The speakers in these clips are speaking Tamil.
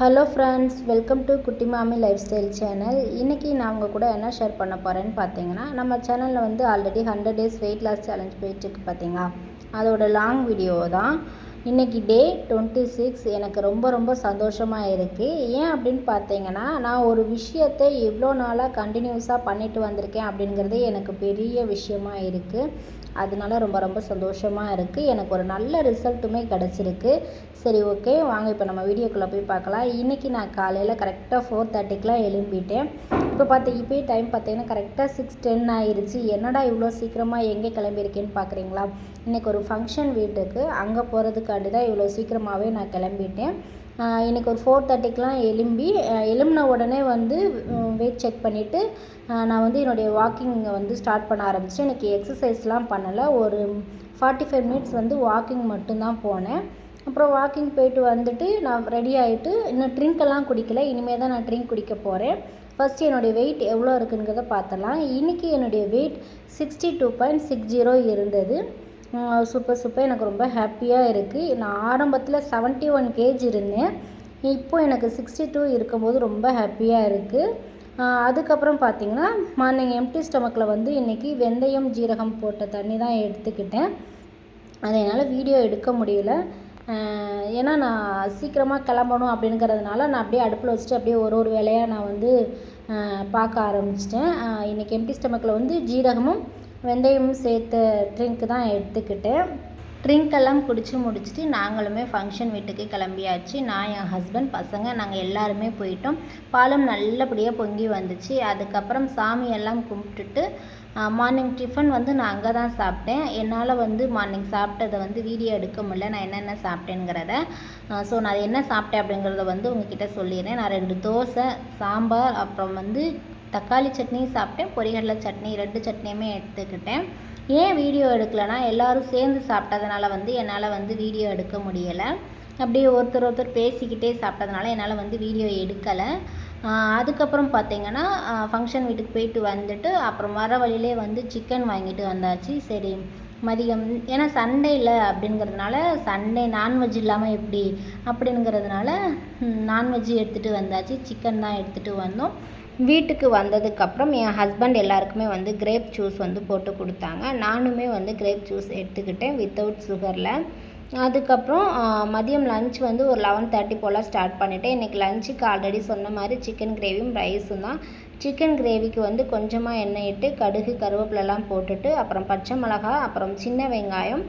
ஹலோ ஃப்ரெண்ட்ஸ், வெல்கம் டு குட்டி மாமி லைஃப் ஸ்டைல் சேனல். இன்றைக்கி நான் உங்கள் கூட என்ன ஷேர் பண்ண போகிறேன்னு பார்த்தீங்கன்னா, நம்ம சேனலில் வந்து already 100 days weight loss challenge போயிட்டுருக்கு பார்த்தீங்களா, அதோட லாங் வீடியோ தான். இன்றைக்கி டே 26. எனக்கு ரொம்ப ரொம்ப சந்தோஷமாக இருக்குது. ஏன் அப்படின்னு பார்த்தீங்கன்னா, நான் ஒரு விஷயத்தை எவ்வளோ நாளாக கண்டினியூஸாக பண்ணிட்டு வந்திருக்கேன் அப்படிங்கிறதே எனக்கு பெரிய விஷயமாக இருக்குது. அதனால ரொம்ப ரொம்ப சந்தோஷமாக இருக்குது. எனக்கு ஒரு நல்ல ரிசல்ட்டுமே கிடச்சிருக்கு. சரி, ஓகே, வாங்க இப்போ நம்ம வீடியோக்குள்ளே போய் பார்க்கலாம். இன்றைக்கி நான் காலையில் கரெக்டாக 4:30க்கெலாம் எழும்பிட்டேன். இப்போ டைம் பார்த்தீங்கன்னா கரெக்டாக 6:10 ஆயிடுச்சு. என்னடா இவ்வளோ சீக்கிரமாக எங்கே கிளம்பியிருக்கேன்னு பார்க்குறீங்களா? இன்றைக்கி ஒரு ஃபங்க்ஷன் வீட்டுக்கு, அங்கே போகிறதுக்காண்டி தான் இவ்வளோ சீக்கிரமாகவே நான் கிளம்பிட்டேன். இன்றைக்கி ஒரு 4:30க்கெலாம் எழும்பின உடனே வந்து வெயிட் செக் பண்ணிவிட்டு நான் வந்து என்னுடைய வாக்கிங்கை வந்து ஸ்டார்ட் பண்ண ஆரம்பித்தேன். இன்றைக்கி எக்ஸசைஸ்லாம் பண்ணலை. ஒரு 45 மினிட்ஸ் வந்து வாக்கிங் மட்டும்தான் போனேன். அப்புறம் வாக்கிங் போயிட்டு வந்துட்டு நான் ரெடி ஆகிட்டு இன்னும் ட்ரிங்க்கெல்லாம் குடிக்கல. இனிமேல் தான் நான் ட்ரிங்க் குடிக்க போகிறேன். ஃபஸ்ட்டு என்னுடைய வெயிட் எவ்வளோ இருக்குங்கிறத பார்த்துலாம். இன்றைக்கி என்னுடைய வெயிட் 62.60 இருந்தது. சூப்பர், எனக்கு ரொம்ப ஹாப்பியாக இருக்குது. நான் ஆரம்பத்தில் 71 kg இருந்தேன். இப்போது எனக்கு 62 இருக்கும்போது ரொம்ப ஹாப்பியாக இருக்குது. அதுக்கப்புறம் பார்த்திங்கன்னா, மார்னிங் எம்டி ஸ்டொமக்கில் வந்து இன்றைக்கி வெந்தயம் ஜீரகம் போட்ட தண்ணி தான் எடுத்துக்கிட்டேன். அதை என்னால் வீடியோ எடுக்க முடியல. ஏன்னா நான் சீக்கிரமாக கிளம்பணும் அப்படிங்கிறதுனால நான் அப்படியே அடுப்பில் வச்சுட்டு அப்படியே ஒரு வேலையாக நான் வந்து பார்க்க ஆரம்பிச்சிட்டேன். இன்றைக்கி எம்டி ஸ்டொமக்கில் வந்து ஜீரகமும் வெந்தயமும் சேர்த்த ட்ரிங்க்கு தான் எடுத்துக்கிட்டேன். ட்ரிங்க்கெல்லாம் குடித்து முடிச்சுட்டு நாங்களுமே ஃபங்க்ஷன் வீட்டுக்கு கிளம்பியாச்சு. நான், என் ஹஸ்பண்ட், பசங்க நாங்கள் எல்லாருமே போயிட்டோம். பாலம் நல்லபடியாக பொங்கி வந்துச்சு. அதுக்கப்புறம் சாமியெல்லாம் கும்பிட்டுட்டு மார்னிங் டிஃபன் வந்து நான் அங்கே தான் சாப்பிட்டேன். என்னால் வந்து மார்னிங் சாப்பிட்டதை வந்து வீடியோ எடுக்க முடியல, நான் என்னென்ன சாப்பிட்டேங்கிறத. ஸோ நான் என்ன சாப்பிட்டேன் அப்படிங்கிறத வந்து உங்ககிட்ட சொல்லிடுறேன். நான் 2 தோசை, சாம்பார், அப்புறம் வந்து தக்காளி சட்னி சாப்பிட்டேன். பொரிகடலை சட்னி, 2 சட்னியுமே எடுத்துக்கிட்டேன். ஏன் வீடியோ எடுக்கலைன்னா, எல்லோரும் சேர்ந்து சாப்பிட்டதுனால வந்து என்னால் வந்து வீடியோ எடுக்க முடியலை. அப்படியே ஒருத்தர் பேசிக்கிட்டே சாப்பிட்டதுனால என்னால் வந்து வீடியோ எடுக்கலை. அதுக்கப்புறம் பார்த்திங்கன்னா, ஃபங்க்ஷன் வீட்டுக்கு போயிட்டு வந்துட்டு அப்புறம் வர வழியிலே வந்து சிக்கன் வாங்கிட்டு வந்தாச்சு. சரி, மதியம் ஏன்னா சண்டே இல்லை அப்படிங்கிறதுனால, சண்டே நான்வெஜ் இல்லாமல் எப்படி அப்படிங்கிறதுனால நான்வெஜ் எடுத்துகிட்டு வந்தாச்சு. சிக்கன் தான் எடுத்துகிட்டு வந்தோம். வீட்டுக்கு வந்ததுக்கப்புறம் என் ஹஸ்பண்ட் எல்லாருக்குமே வந்து கிரேப் ஜூஸ் வந்து போட்டு கொடுத்தாங்க. நானுமே வந்து கிரேப் ஜூஸ் எடுத்துக்கிட்டேன் வித்தவுட் சுகரில். அதுக்கப்புறம் மதியம் லன்ச் வந்து ஒரு 11:30 போல் ஸ்டார்ட் பண்ணிவிட்டேன். இன்றைக்கி லஞ்சுக்கு ஆல்ரெடி சொன்ன மாதிரி சிக்கன் கிரேவியும் ரைஸும் தான். சிக்கன் கிரேவிக்கு வந்து கொஞ்சமாக எண்ணெய் இட்டு கடுகு கருவேப்பிலெல்லாம் போட்டுட்டு அப்புறம் பச்சை மிளகாய், அப்புறம் சின்ன வெங்காயம்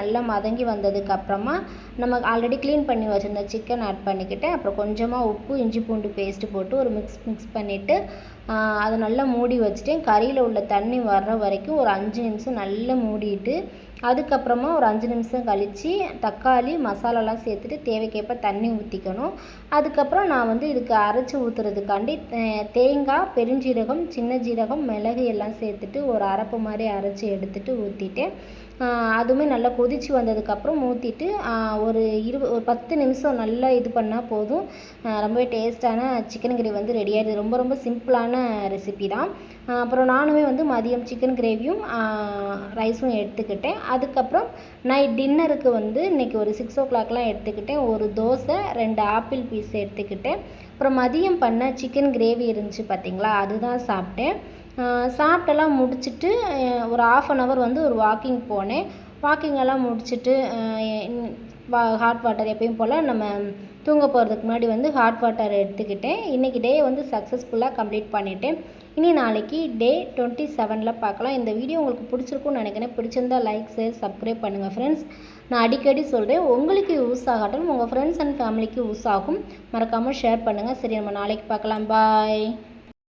நல்லா மதங்கி வந்ததுக்கப்புறமா நம்ம ஆல்ரெடி க்ளீன் பண்ணி வச்சுருந்த சிக்கன் ஆட் பண்ணிக்கிட்டேன். அப்புறம் கொஞ்சமாக உப்பு, இஞ்சி பூண்டு பேஸ்ட்டு போட்டு ஒரு மிக்ஸ் பண்ணிவிட்டு அதை நல்லா மூடி வச்சுட்டேன். கறியில் உள்ள தண்ணி வர்ற வரைக்கும் ஒரு 5 நிமிஷம் நல்லா மூடிட்டு, அதுக்கப்புறமா ஒரு 5 நிமிஷம் கழித்து தக்காளி மசாலாலாம் சேர்த்துட்டு தேவைக்கேற்ப தண்ணி ஊற்றிக்கணும். அதுக்கப்புறம் நான் வந்து இதுக்கு அரைச்சி ஊற்றுறதுக்காண்டி தேங்காய், பெருஞ்சீரகம், சின்ன ஜீரகம், மிளகு எல்லாம் சேர்த்துட்டு ஒரு அரைப்பு மாதிரி அரைச்சி எடுத்துகிட்டு ஊற்றிட்டேன். அதுவுமே நல்லா கொதித்து வந்ததுக்கப்புறம் ஊற்றிட்டு ஒரு 10 நிமிஷம் நல்லா இது பண்ணால் போதும். ரொம்பவே டேஸ்ட்டான சிக்கன் கிரேவி வந்து ரெடி ஆகிடுது. ரொம்ப ரொம்ப சிம்பிளான ரெசிபி தான். அப்புறம் நானுமே வந்து மதியம் சிக்கன் கிரேவியும் ரைஸும் எடுத்துக்கிட்டேன். அதுக்கப்புறம் நைட் டின்னருக்கு வந்து இன்றைக்கி ஒரு 6 o'clockலாம் எடுத்துக்கிட்டேன். ஒரு தோசை, 2 ஆப்பிள் பீஸ் எடுத்துக்கிட்டேன். அப்புறம் மதியம் பண்ண சிக்கன் கிரேவி இருந்துச்சு பார்த்திங்களா, அதுதான் சாப்பிட்டேன். சாப்பிட்டெல்லாம் முடிச்சுட்டு ஒரு 1/2 an hour வந்து ஒரு வாக்கிங் போனேன். வாக்கிங்கெல்லாம் முடிச்சுட்டு ஹாட் வாட்டர் எப்பயும் போல் நம்ம தூங்க போகிறதுக்கு முன்னாடி வந்து ஹாட் வாட்டர் எடுத்துக்கிட்டேன். இன்றைக்கி டே வந்து சக்ஸஸ்ஃபுல்லாக கம்ப்ளீட் பண்ணிவிட்டேன். இனி நாளைக்கு டே 27 பார்க்கலாம். இந்த வீடியோ உங்களுக்கு பிடிச்சிருக்குன்னு நினைக்கிறேன். பிடிச்சிருந்தால் லைக், ஷேர், சப்ஸ்கிரைப் பண்ணுங்கள் ஃப்ரெண்ட்ஸ். நான் அடிக்கடி சொல்கிறேன், உங்களுக்கு யூஸ் ஆகட்டும், உங்கள் ஃப்ரெண்ட்ஸ் அண்ட் ஃபேமிலிக்கு யூஸ் ஆகும். மறக்காமல் ஷேர் பண்ணுங்கள். சரி, நம்ம நாளைக்கு பார்க்கலாம். பாய்.